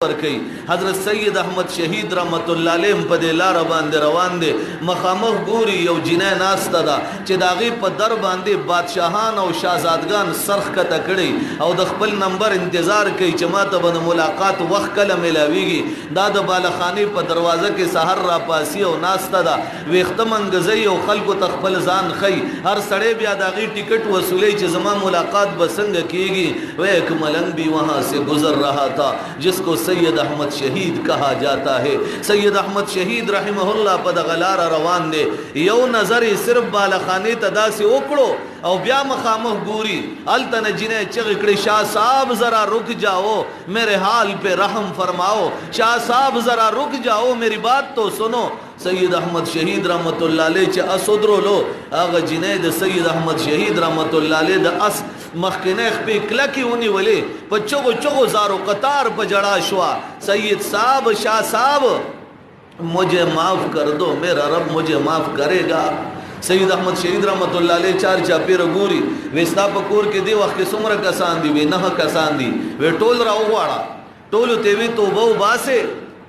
ورکي حضرت سید احمد شهید رحمت الله علیه په دې لار باندې روان دي مخامخ ګوري یو جنې ناسته ده چې د هغې په در باندې بادشاهان او شاهزادګان سرخ کته کړي او د خپل نمبر انتظار کوي چې ما ته به د ملاقات وخت کله میلاویږي دا د بالخانې په دروازه کې سحر را پاسي او ناسته ده ویښته منګزوي او خلکو ته خپل ځان ښیي هر سړی بیا د هغې ټکټ وصولوي چې زما ملاقات به څنګه کېږي وہ ایک ملنگ بھی وہاں سے گزر رہا تھا جس کو سید احمد شہید کہا جاتا ہے سید احمد شہید رحمہ اللہ په دغه لاره روان دی یو نظر صرف بالخانې ته داسې وکړو او بیا مخامخ ګوري هلته نه جنۍ چغې کړې شاه صاحب ذرا رک جاؤ میرے حال پہ رحم فرماؤ شاہ صاحب ذرا رک جاؤ میری بات تو سنو سید احمد شهید رحمت الله علیه چې اسودرولو هغه جنۍ د سید احمد شهید رحمت الله علیه د اس مخکنه خپې کلکې ونیولې په چغو چغو زارو قطار په جړا شوا سید صاحب شاہ صاحب مجھے معاف کر دو میرا رب مجھے معاف کرے گا سید احمد شهید رحمت الله علیه چار چاپیره ګوري وستا په کور کې دی وخت کې څومره کسان دي وې نه کسان دي وې ټول راوغواړه ټول ته وی توبه وباسه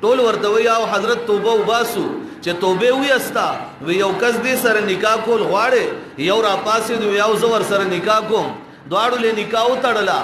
ټول ورته وی او حضرت توبه وباسو چې توبه ویستا وی یو کس دې سره نکاح کول غواړي یو را پاسې دی یو زور سره نکاح کوم دواړو له نکاح وتړلا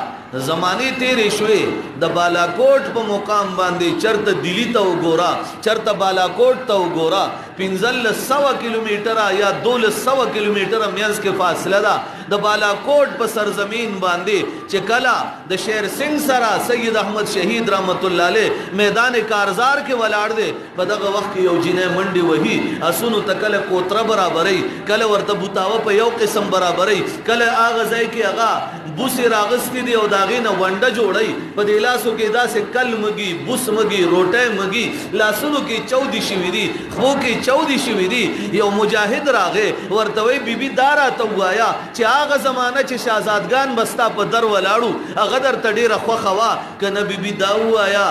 زمانی تیرې شوې د بالاکوټ په مقام باندې چرته دلی ته وګورا چرته بالاکوټ ته وګورا 1500 کیلومتره یا 1200 کیلومتره میانس کې فاصله ده د بالاکوټ په سرزمین باندې چې کلا د شیر سنگ سره سید احمد شهید رحمت الله علیه میدان کارزار کې ولاړ دی په دغه وخت کې یو جنې منډي وهي اسونو تکله کوتره برابرې کله ورته بوتاوه په یو قسم برابرې کله اغه ځای کې اغه بوسي راغستې دی او داغې نه ونډه جوړی په دې لاسو کې داسې کل مګي بوس مګي روټۍ مګي لاسونو کې چودي شوي دي خو کې چودي شوي دي یو مجاهد راغې ورته وی بیبي دا راته ووایه چې هغه زمانه چې شهزادګان بستا په در ولاړو هغه درته ډېره خوښه وه که نه بیبي دا ووایه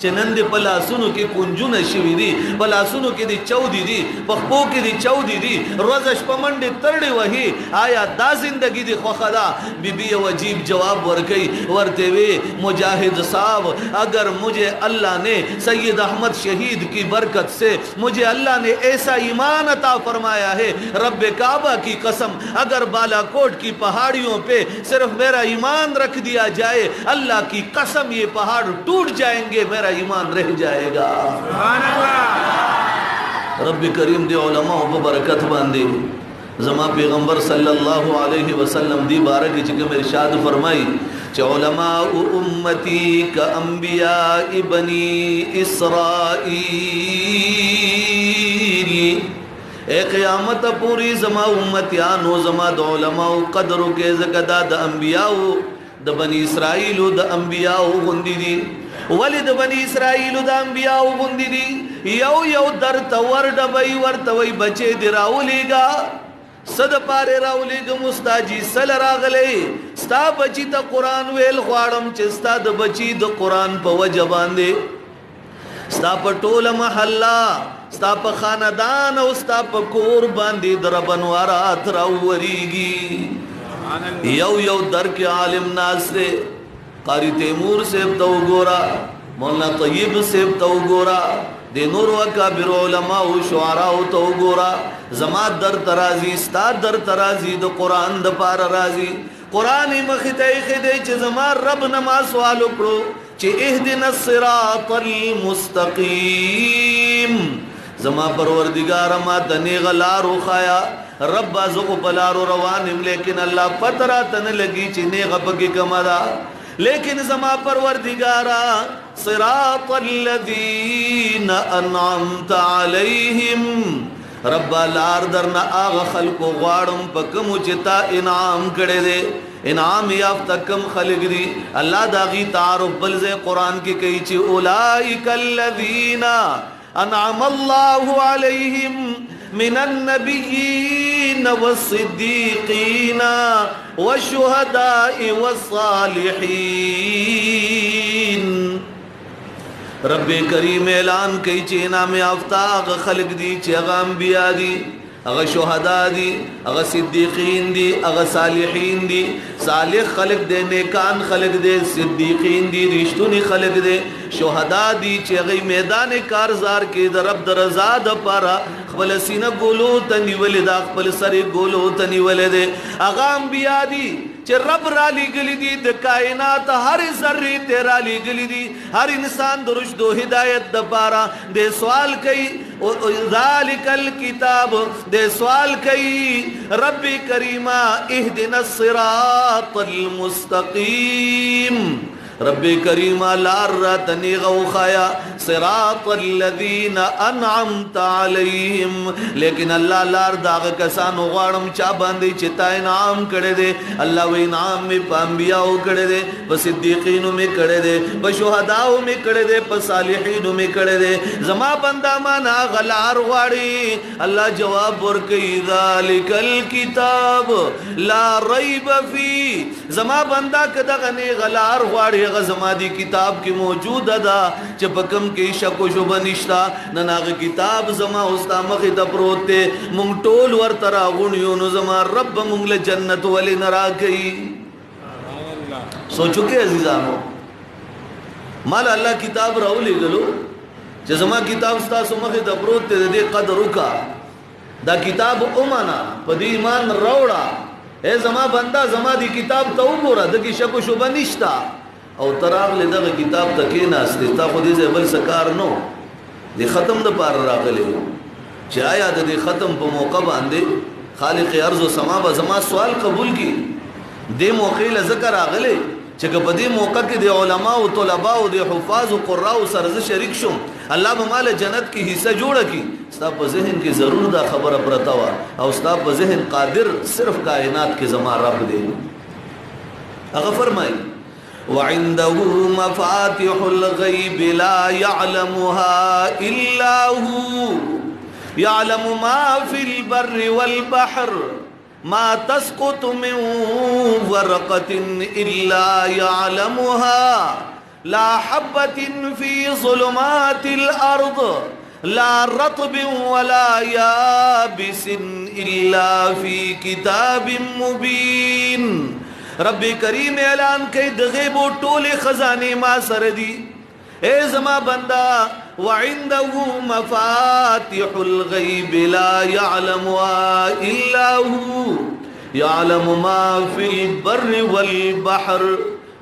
چې نن دې په لاسونو کې کنجونه شوي دي په لاسونو کې دې چودي دي په خپو کې دې چودي دي روزه شپه منډې ترړې وهي آیا دا زندگی دې خوښه ده بیبي یو عجیب جواب ورکوي ورته وی مجاہد صاحب اگر مجھے اللہ نے سید احمد شہید کی برکت سے مجھے اللہ نے ایسا ایمان عطا فرمایا ہے رب کعبہ کی قسم اگر بالاکوٹ کی پہاڑیوں پہ صرف میرا ایمان رکھ دیا جائے اللہ کی قسم یہ پہاڑ ٹوٹ جائیں گے میرا ایمان رہ جائے گا سبحان اللہ رب کریم دے علماء و برکت باندے زما پیغمبر صلی اللہ علیہ وسلم دی بارک چکم ارشاد فرمائی کہ علماء امتی کا انبیاء بنی اسرائیل اے قیامت پوری زما امتیانو زما دا علماء قدرو کے زکدہ دا انبیاء دا بنی اسرائیل دا انبیاء غندی دی ولی د بنی اسرائیل د انبیاء غوندې دي یو یو درته ورډبئ ورته وی بچې دې راولېږه څه دپارې راولېږم ستا جیسل راغلی ستا بچي ته قرآن ویل غواړم چې ستا د بچي د قرآن په وجه باندې ستا په ټوله محله ستا په خاندان او ستا په کور باندې د ربنوارات راوورېږي یو یو در کې عالم ناست دی قاری تیمور صاحب تو گورا مولانا طیب صاحب تو گورا دے نور وکابر علماء و شعراء تو گورا زما در ترازی ستا در ترازی دو قرآن د پار رازی قرآن مخیطای خیدے چه زما رب نما سوالو کرو چه اهدنا الصراط المستقیم زما پروردگار ما تنیغ لارو خایا رب بازو پلارو روانم لیکن اللہ پترا تن لگی چه نیغ پکی کمدا لیکن زما پروردگارا صراط الذین انعمت علیہم رب لار درنا آغا خلق و غاڑم پکمو چتا انعام کڑے دے انعام یافتہ کم خلق دی اللہ داغی تعارف بلزے قرآن کی کئی چی اولائک الذین انعم اللہ علیہم من النبیین والصدیقین والشہداء والصالحین رب کریم اعلان کئی چی انعام یافتہ آغا خلق دی چی اغا انبیاء دی اغا شهدا دی اغا صدیقین دی اغا صالحین دی صالح خلق دے نیکان خلق دے صدیقین دی رشتونی خلق دے شهدا دی چې غي میدان کارزار کې د رب د رضا د پاره خپل سینه ګولو تنیول دا خپل سر ګولو تنیول دے اغا انبیاء دی چې رب را لګلی دي د کائنات هر ذره ته را لګلی دي هر انسان د رشد او هدایت د پاره د سوال کوي ذالک الکتاب د سوال کوي رب کریما اهدنا الصراط المستقیم رب کریم لار راتنی غوخایا صراط الذین انعمت علیہم لیکن اللہ لار داغ کسان غوارم چا باندی چتا انعام کڑے دے اللہ و انعام میں پا انبیاء کڑے دے پا صدیقین میں کڑے دے پا شہداء میں کڑے دے پا صالحین میں کڑے دے زما بندہ مانا غلار غواری اللہ جواب ورکی ذالک الکتاب لا ریب فی زما بندہ کدغنی غلار غواری غزما دی کتاب کی موجود دا چې پکم کې شک او شبه نشتا نناغه کتاب زما استا مخ ته پروت ته مونږ ټول ورته راغونیو نو زما رب مونږ له جنت ولې نه راکړي سوچو کې عزیزانو مال الله کتاب راولې غلو چې زما کتاب تاسو مخ ته پروت ته دې قدر وکا دا کتاب اومانا په دې ایمان راوړه اے زما بندا زما دی کتاب ته وګوره د کې شک او شبه نشتا او تراغ له دغه کتاب تکې ناشته تا خو دې بل سکار نو دې ختم د پار راغلی چې آیا د دې ختم په موقع باندې خالق ارض و سما به زما سوال قبول کی دې موقع له ذکر راغلی چې په دې موقع کې د علما او طلباء او د حفاظ او قراء سره شریک شوم الله به مال جنت کې حصہ جوړ کی ستا په ذهن کې ضرور دا خبره پرتا وا او ستا په ذهن قادر صرف کائنات کې زما رب دې هغه فرمایي وعنده مفاتح الغيب لا يعلمها إلا هو يعلم ما في البر والبحر ما تسقط من ورقة إلا يعلمها لا حبة في ظلمات الأرض لا رطب ولا يابس إلا في كتاب مبين رب کریم اعلان کئی د غیب و ټول خزانے ما سر دی اے زما بندہ وعنده مفاتح الغیب لا يعلمها الا هو يعلم ما في البر والبحر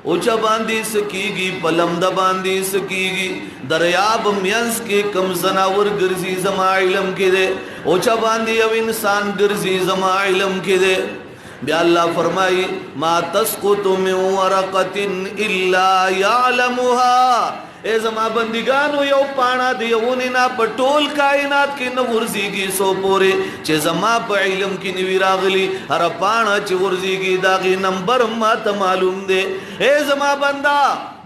اوچا باندی سکیگی پلمد باندی سکیگی دریاب مینس کے کم زناور گرزی زما علم کے دے اوچا باندی او انسان گرزی زما علم کے دے بیا اللہ فرمائی ما تسقط من ورقت الا يعلمها اے زما بندگانو یو پانا دیونی نا پا ټول کائنات کی نورزیگی سو پورے چه زما پا علم کی نوی راغلی ہر پانا چه ورزیگی داغی نمبر ما تا معلوم دے اے زما بندہ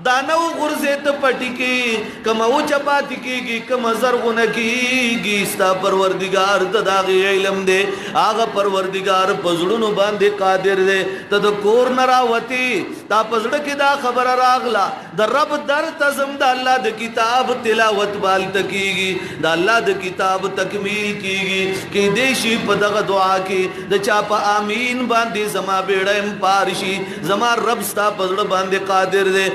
دانو غرزت پٹی کی کم او چپاتی کی کم زرغن کی ستا پروردگار تداغی علم دے آغا پروردگار پزڑنو باندے قادر دے تد کور نراوتی تا پزڑکی دا خبر راغلا دا رب در تزم دا اللہ دا کتاب تلاوت بالتا کیگی دا اللہ دا کتاب تکمیل کیگی کی دیشی پا دغا دعا کی دا چاپا آمین باندے زما بیڑا امپارشی زما رب ستا پزڑ باندے قادر دے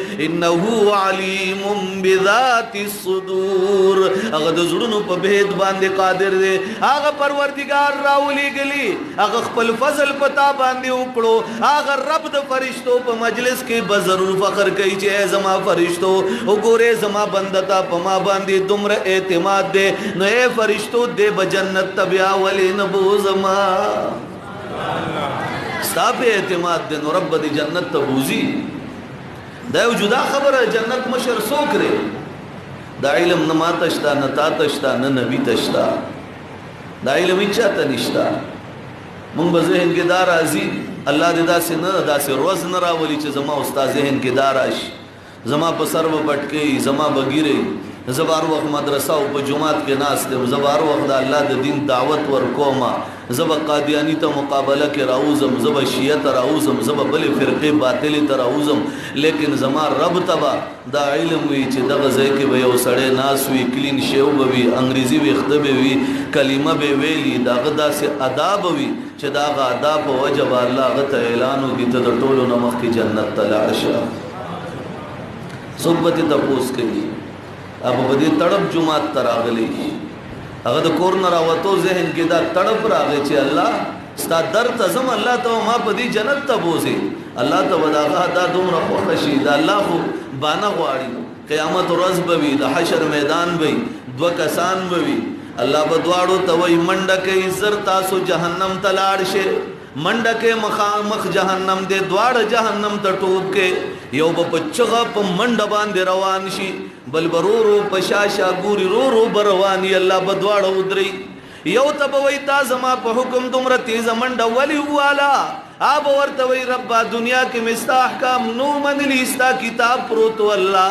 انہو علیم بذات الصدور اگر دزڑنو پا بہت باندے قادر دے آگر پروردگار راولی گلی اگر خپل فضل پتا باندے اکڑو اگر رب دا فرشتو پا مجلس کے بضرور فخر کئی چے اے زما فرشتو او گورے زما بندتا پا ما باندے دمر اعتماد دے نو اے فرشتو دے بجنت تبیا ولی نبو زما ستا پہ اعتماد دے نو رب دی جنت تبوزی دا یو جدا خبر ہے جنت مشر سوک رے دا علم نما تشتا نتا تشتا نبی تشتا دا علم اچھا تنشتا منگ بذہن کے دار آزی اللہ دے دا سے نا دا سے روز نراولی چھ زما استا ذہن کے دار آش زما پسر و پٹکے زما بگیرے زبار وقت مدرسه او په جمعات کې ناس ته زبار وقت د الله د دین دعوت ورکوما زب قادیانی ته مقابله کې راوزم زب شیعه ته راوزم زب بل فرقه باطل ته راوزم لیکن زما رب تبا دا علم وی چې دغه ځای کې به یو سړی ناس وی کلین شیو به وی انګریزي وخته به وی کلمه به ویلی دغه داسې آداب وی چې دغه آداب وجب الله غته اعلان وکړي ته د ټولو نمخ کې جنت تلاړ شه صحبت تپوس کوي اب بدی تڑپ جمعات تراغلی هغه د کور نه راوتو ذهن کې دا تڑپ راغی چې الله ستا در تزم الله ته ما بدی جنت ته بوزي الله ته وداغه دا دومره خوښ شي دا الله خو باندې غواړي قیامت ورځ به وي د حشر میدان به دو کسان به وي الله به دواړو ته وای منډه کوي زر تاسو جهنم ته لاړ شئ منډه کې مخامخ جهنم دې دواړه جهنم ته ټوب کې یو په چغه په منډه باندې روان شي بل برورو په شاشه ګوري رو برواني الله بدواړه ودري یو تبوي تا زما په حکم دومره تیز منډه ولي والا اب ورته وي رب دنیا کې مستا احکام نو منلی استا کتاب پروت الله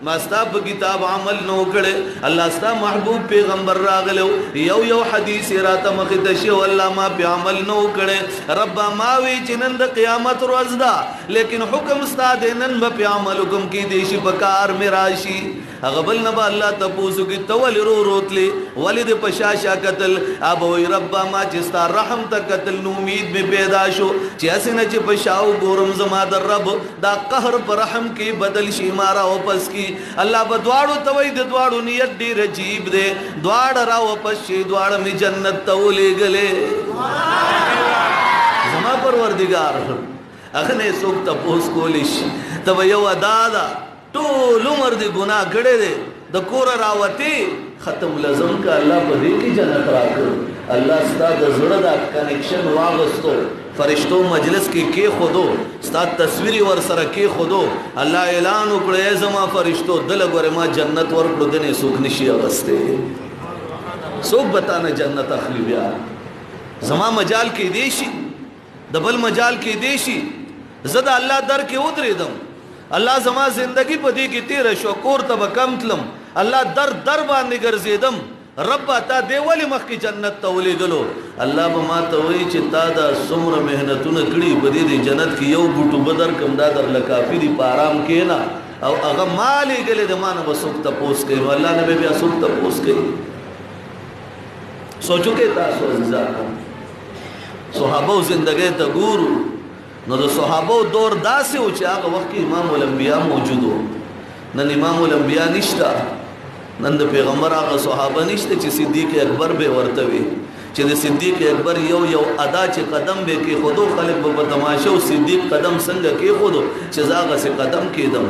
ما ستا په کتاب عمل نو کړي الله ستا محبوب پیغمبر راغلو یو حدیث راته مخې ته شو الله ما په عمل نو کړي رب ما وی چې نن د قیامت ورځ ده لیکن حکم ستا د نن په عمل حکم کې دیشي په کار می راشي هغه بل نه الله تاسو کې تول روتلی ولید پشاشا قتل اب وی رب ما چې ستا رحم ته قتل نو امید به پیدا شو چې اسنه چې پشاو ګورم زما در رب دا قهر پر رحم کې بدل شي مارا واپس کی الله بدواړو توي د دواړو نیت ډیر عجیب دی دواړه را واپس شي دواړه می جنت ته ولېګلې زما پروردگار هغه نه څوک تاسو کولیش ته یو ادا ټول عمر دی ګناه کړي دي د کور راوتی ختم لازم کا الله په دې کې جنت راکړ الله ستاسو د زړه دا کنیکشن واغستو فرشتو مجلس کې خودو ستاسو تصویری ور سره کې خودو الله اعلان وکړي زما فرشتو دل غره ما جنت ورکړو دنه سوک نشي اغسته سوک بتانه جنت اخلي بیا زما مجال کې دیشي د بل مجال کې دیشي زدا الله در کې ودرېدم الله زما زندگی په دې کې تیر شو کور ته کم تلم الله در باندې ګرځیدم رب تا دی ولی مخ کی جنت ته ولېګلو الله به ما ته وی چې تا دا څومره مهنتونه کړی په دې جنت کې یو بوټو بدر کم دا در لکافي دی په آرام کې نه او هغه مالې ګلې د مانه وسوک ته پوس کوي الله نه بیا سوک ته پوس کوي سوچو کې تاسو عزیزانو صحابه زندګۍ ته ګورو نو د صحابه دور داسې و چې هغه وخت کې امام الانبیاء موجود و نن امام الانبیاء نشته نن د پیغمبر هغه صحابه نشته چې صدیق اکبر به ورته وي چې د صدیق اکبر یو ادا چې قدم به کې خودو خلک به تماشا او صدیق قدم څنګه کې خودو چې زاغه سي قدم کېدم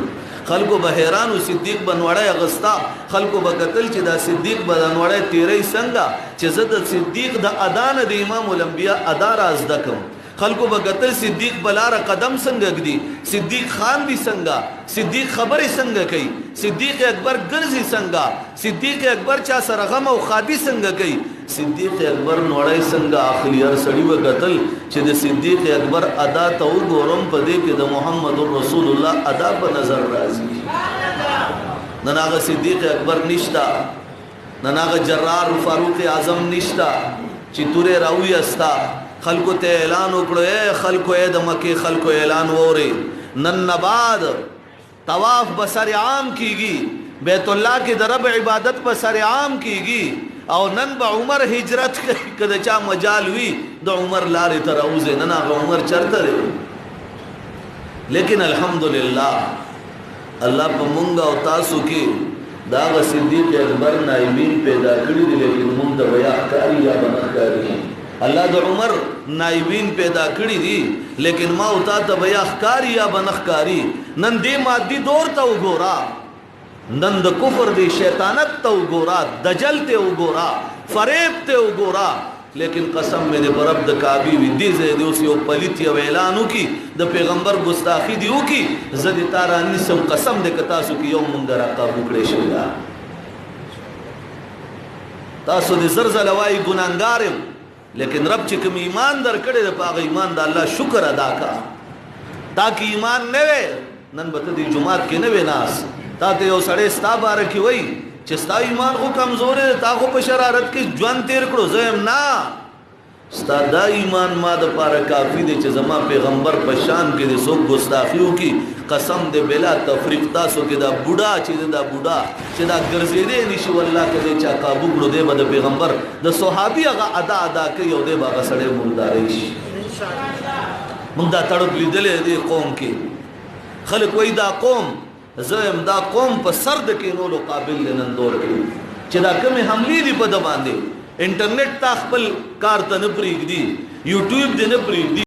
خلکو به حیران او صدیق بنوړی غستا خلکو به قتل چې دا صدیق بنوړی تیرې څنګه چې زد صدیق د اذان د امام الانبیاء ادا راز دکم خلکو به قتل صدیق بلار قدم څنګه گدي صدیق خان دی څنګه صدیق خبرې څنګه کوي صدیق اکبر ګرځي څنګه صدیق اکبر چا سره غم او خادي څنګه کوي صدیق اکبر نوړی څنګه اخلي هر سړی و قتل چې د صدیق اکبر ادا ته وګورم په دې کې د محمد رسول الله ادا په نظر راځي نن هغه صدیق اکبر نشتا نن هغه جرار فاروق اعظم نشتا چې تورې راوي استا خلکو ته اعلان وکړو اے خلکو اے د مکه خلکو اعلان ووري نن نباد طواف بسر عام کیږي بیت الله کې د رب عبادت بسر عام کیږي او نن به عمر هجرت کده چا مجال وی د عمر لارې تر اوزه نن هغه عمر چرته لري لیکن الحمدلله الله په مونږ او تاسو کې دا صدیق اکبر نائبین پیدا کړی دي لیکن مونږ د بیا کاری یا بنکاری الله د عمر نائبین پیدا کړی دي لیکن ما او تا ته بیا ښکاری یا بنخکاری نن دې مادي دور ته وګورا نن د کفر دی شیطانت ته وګورا دجل ته وګورا فریب ته وګورا لیکن قسم مې دې رب د کعبه وی دې زه دې اوس یو پلیت یو اعلان وکي د پیغمبر ګستاخی دی وکي زه دې تارانی سم قسم دې کتا سو کې یو مونږ راقاب وکړې شو تاسو دې زرزل وای ګناګارم لیکن رب چې کوم ایمان در کړي د پاغه ایمان د الله شکر ادا کا تاکي ایمان نه وي نن به ته د جمعات کې نه وي ناس تا ته یو سړی ستا بار کې وای چې ستا ایمان خو کمزور دی تا خو په شرارت کې ژوند تیر کړو زه یم نه ستا دا ایمان ما د پاره کافی دی چې زما پیغمبر په شان کې د څوک ګستاخي وکړي قسم دې بلا تفریق تاسو کې دا بوډا چې دا بوډا چې دا ګرځېدی نشي والله که دې چا قابو کړو دی به د پیغمبر د صحابي هغه ادا کوي او دی به هغه سړی مونږداری شي موږ دا تړپ لیدلی دی قوم کې خلک وایي دا قوم زه یم دا قوم په سر د کینولو قابل دی نن دور کې چې دا کومې حملې دي په ده باندې انټرنیټ تا خپل کار ته نه پرېږدي یوټیوب دې نه پرېږدي